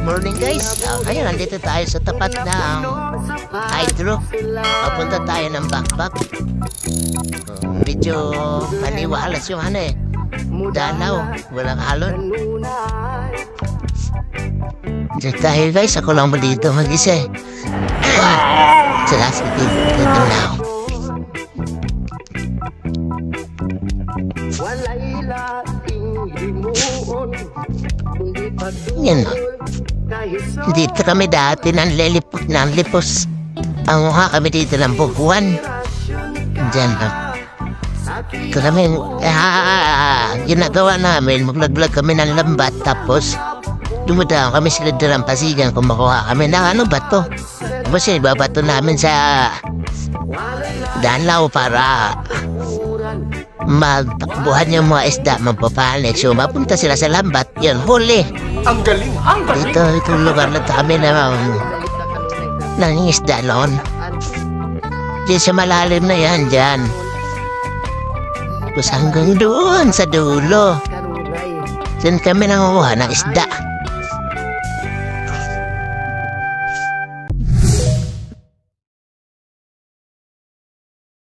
Morning guys. Ngayon nandito tayo sa tapat ng hydro. Papunta tayo ng bakbak. Medyo maniwalas yung danaw. Walang alon. Diyan tayo guys. Ako lang mo dito mag-isa. Sila sige. Dito now. Yan o. Dito kami dati ng lipos. Ang mukha kami dito ng bukuan. Diyan o. Ito kami, ginagawa namin, maglaglag kami ng lambat, tapos dumadaan kami sila dalang pasigan kung makuha kami na ano ba to? Tapos ibabato namin sa danaw para magtakbuhan yung mga isda, magpapanik. So mapunta sila sa lambat, yun, huli. Ang galing, ang galing. Itong lugar na kami na nangingisda noon. Diyan sa malalim na yan, dyan. Tapos hanggang doon sa dulo. Diyan kami nanguha ng isda.